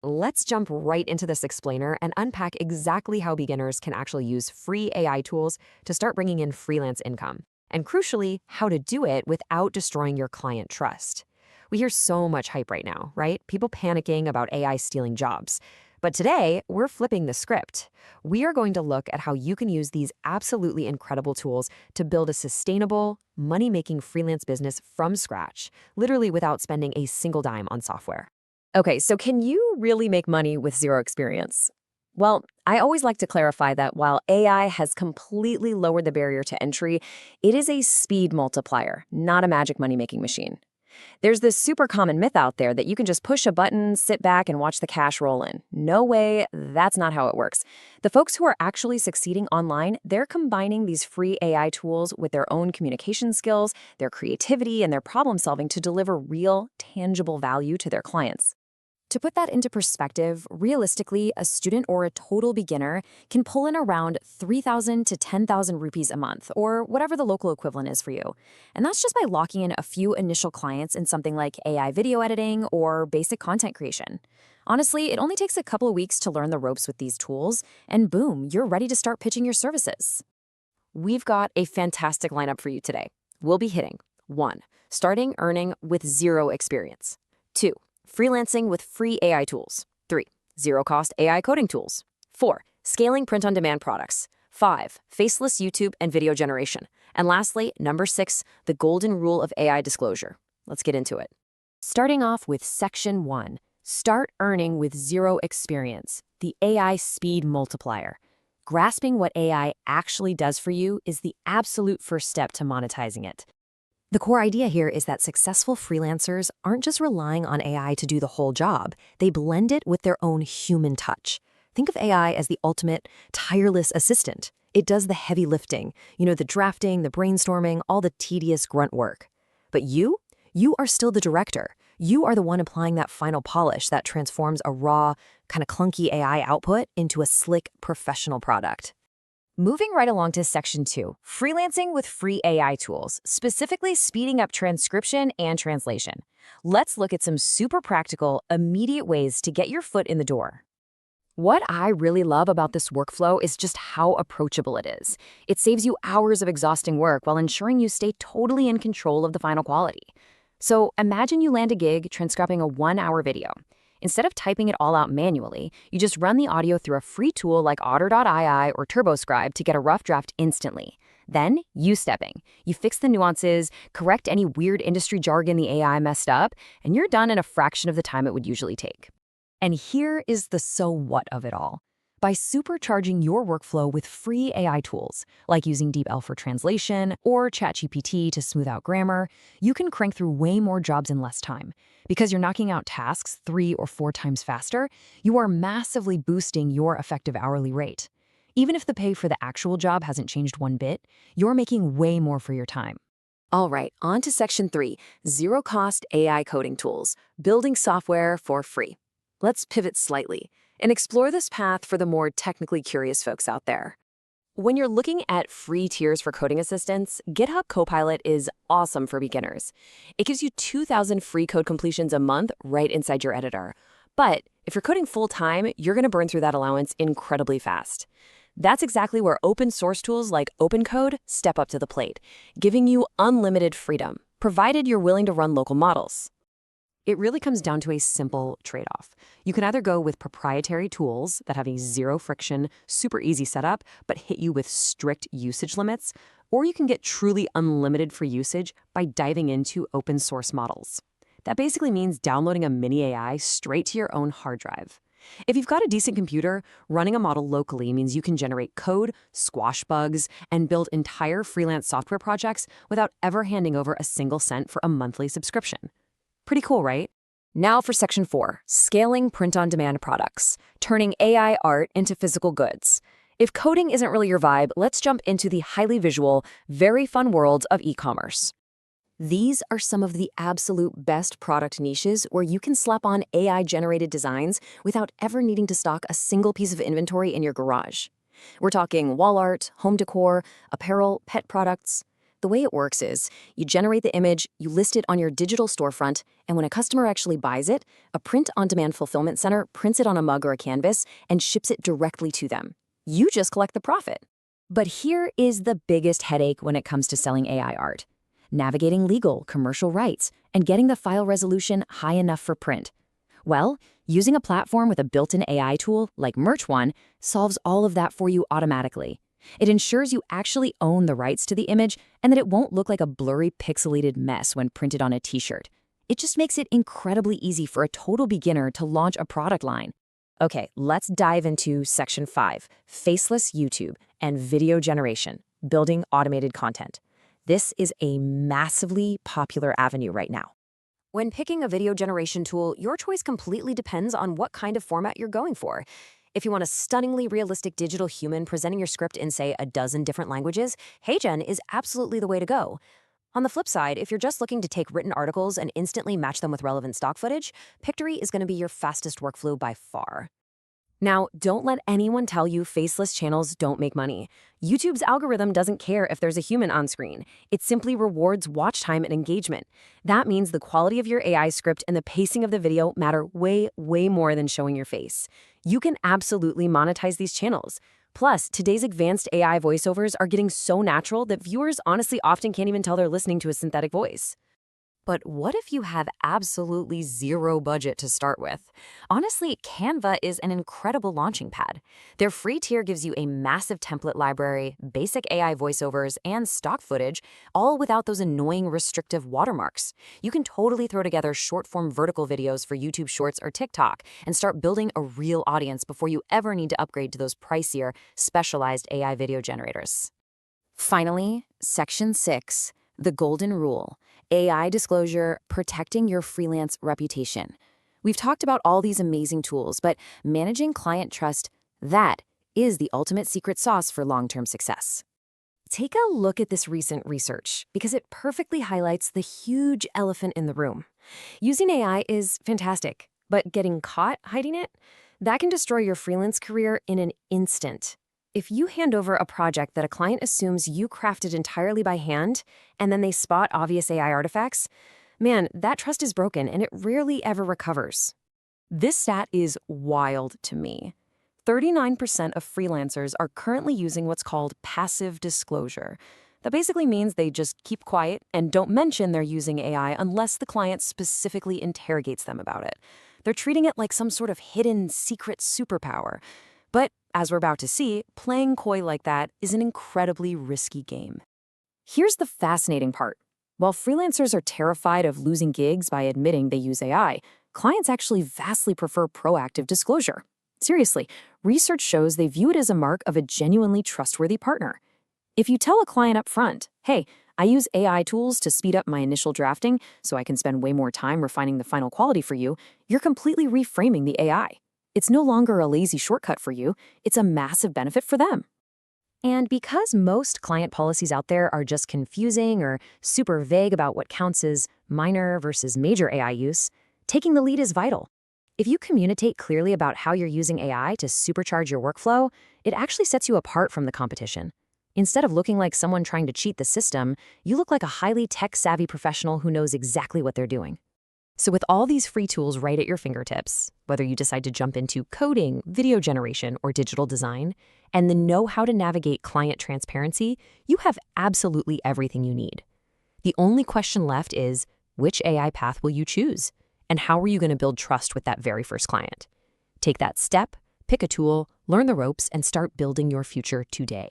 Let's jump right into this explainer and unpack exactly how beginners can actually use free AI tools to start bringing in freelance income. And crucially, how to do it without destroying your client trust. We hear so much hype right now, right? People panicking about AI stealing jobs. But today, we're flipping the script. We are going to look at how you can use these absolutely incredible tools to build a sustainable, money-making freelance business from scratch, literally without spending a single dime on software. Okay, so can you really make money with zero experience? Well, I always like to clarify that while AI has completely lowered the barrier to entry, it is a speed multiplier, not a magic money-making machine. There's this super common myth out there that you can just push a button, sit back, and watch the cash roll in. No way, that's not how it works. The folks who are actually succeeding online, they're combining these free AI tools with their own communication skills, their creativity, and their problem solving to deliver real, tangible value to their clients. To put that into perspective, realistically, a student or a total beginner can pull in around 3,000 to 10,000 rupees a month, or whatever the local equivalent is for you. And that's just by locking in a few initial clients in something like AI video editing or basic content creation. Honestly, it only takes a couple of weeks to learn the ropes with these tools, and boom, you're ready to start pitching your services. We've got a fantastic lineup for you today. We'll be hitting 1. Starting earning with zero experience. 2. Freelancing with free AI tools. 3. Zero-cost AI coding tools. 4. Scaling print-on-demand products. 5. Faceless YouTube and video generation. And lastly, number 6, the golden rule of AI disclosure. Let's get into it. Starting off with Section 1, Start earning with zero experience, the AI speed multiplier. Grasping what AI actually does for you is the absolute first step to monetizing it. The core idea here is that successful freelancers aren't just relying on AI to do the whole job. They blend it with their own human touch. Think of AI as the ultimate, tireless assistant. It does the heavy lifting, the drafting, the brainstorming, all the tedious grunt work. But you are still the director. You are the one applying that final polish that transforms a raw, kind of clunky AI output into a slick, professional product. Moving right along to Section 2, freelancing with free AI tools, specifically speeding up transcription and translation. Let's look at some super practical, immediate ways to get your foot in the door. What I really love about this workflow is just how approachable it is. It saves you hours of exhausting work while ensuring you stay totally in control of the final quality. So imagine you land a gig transcribing a 1-hour video. Instead of typing it all out manually, you just run the audio through a free tool like Otter.ii or TurboScribe to get a rough draft instantly. Then, you stepping. You fix the nuances, correct any weird industry jargon the AI messed up, and you're done in a fraction of the time it would usually take. And here is the so what of it all. By supercharging your workflow with free AI tools, like using DeepL for translation or ChatGPT to smooth out grammar, you can crank through way more jobs in less time. Because you're knocking out tasks 3 or 4 times faster, you are massively boosting your effective hourly rate. Even if the pay for the actual job hasn't changed one bit, you're making way more for your time. All right, on to Section 3, Zero-Cost AI Coding Tools, Building Software for Free. Let's pivot slightly and explore this path for the more technically curious folks out there. When you're looking at free tiers for coding assistance, GitHub Copilot is awesome for beginners. It gives you 2,000 free code completions a month right inside your editor. But if you're coding full-time, you're going to burn through that allowance incredibly fast. That's exactly where open source tools like OpenCode step up to the plate, giving you unlimited freedom, provided you're willing to run local models. It really comes down to a simple trade-off. You can either go with proprietary tools that have a zero-friction, super easy setup, but hit you with strict usage limits, or you can get truly unlimited free usage by diving into open-source models. That basically means downloading a mini AI straight to your own hard drive. If you've got a decent computer, running a model locally means you can generate code, squash bugs, and build entire freelance software projects without ever handing over a single cent for a monthly subscription. Pretty cool, right? Now for Section 4, Scaling Print-on-Demand Products, Turning AI art into physical goods. If coding isn't really your vibe, let's jump into the highly visual, very fun world of e-commerce. These are some of the absolute best product niches where you can slap on AI-generated designs without ever needing to stock a single piece of inventory in your garage. We're talking wall art, home decor, apparel, pet products. The way it works is you generate the image, you list it on your digital storefront, and when a customer actually buys it, a print-on-demand fulfillment center prints it on a mug or a canvas and ships it directly to them. You just collect the profit. But here is the biggest headache when it comes to selling AI art: navigating legal, commercial rights, and getting the file resolution high enough for print. Well, using a platform with a built-in AI tool like Merch One solves all of that for you automatically. It ensures you actually own the rights to the image and that it won't look like a blurry, pixelated mess when printed on a t-shirt. It just makes it incredibly easy for a total beginner to launch a product line. Okay, let's dive into Section 5, Faceless YouTube and Video Generation, Building Automated Content. This is a massively popular avenue right now. When picking a video generation tool, your choice completely depends on what kind of format you're going for. If you want a stunningly realistic digital human presenting your script in, say, a dozen different languages, HeyGen is absolutely the way to go. On the flip side, if you're just looking to take written articles and instantly match them with relevant stock footage, Pictory is going to be your fastest workflow by far. Now, don't let anyone tell you faceless channels don't make money. YouTube's algorithm doesn't care if there's a human on screen. It simply rewards watch time and engagement. That means the quality of your AI script and the pacing of the video matter way, way more than showing your face. You can absolutely monetize these channels. Plus, today's advanced AI voiceovers are getting so natural that viewers honestly often can't even tell they're listening to a synthetic voice. But what if you have absolutely zero budget to start with? Honestly, Canva is an incredible launching pad. Their free tier gives you a massive template library, basic AI voiceovers, and stock footage, all without those annoying restrictive watermarks. You can totally throw together short-form vertical videos for YouTube Shorts or TikTok and start building a real audience before you ever need to upgrade to those pricier, specialized AI video generators. Finally, Section 6, the Golden Rule. AI disclosure, protecting your freelance reputation. We've talked about all these amazing tools, but managing client trust, that is the ultimate secret sauce for long-term success. Take a look at this recent research because it perfectly highlights the huge elephant in the room. Using AI is fantastic, but getting caught hiding it, that can destroy your freelance career in an instant. If you hand over a project that a client assumes you crafted entirely by hand, and then they spot obvious AI artifacts, man, that trust is broken and it rarely ever recovers. This stat is wild to me. 39% of freelancers are currently using what's called passive disclosure. That basically means they just keep quiet and don't mention they're using AI unless the client specifically interrogates them about it. They're treating it like some sort of hidden secret superpower. But as we're about to see, playing coy like that is an incredibly risky game. Here's the fascinating part. While freelancers are terrified of losing gigs by admitting they use AI, clients actually vastly prefer proactive disclosure. Seriously, research shows they view it as a mark of a genuinely trustworthy partner. If you tell a client up front, hey, I use AI tools to speed up my initial drafting so I can spend way more time refining the final quality for you, you're completely reframing the AI. It's no longer a lazy shortcut for you, it's a massive benefit for them. And because most client policies out there are just confusing or super vague about what counts as minor versus major AI use, taking the lead is vital. If you communicate clearly about how you're using AI to supercharge your workflow, it actually sets you apart from the competition. Instead of looking like someone trying to cheat the system, you look like a highly tech-savvy professional who knows exactly what they're doing. So with all these free tools right at your fingertips, whether you decide to jump into coding, video generation, or digital design, and then know how to navigate client transparency, you have absolutely everything you need. The only question left is, which AI path will you choose? And how are you going to build trust with that very first client? Take that step, pick a tool, learn the ropes, and start building your future today.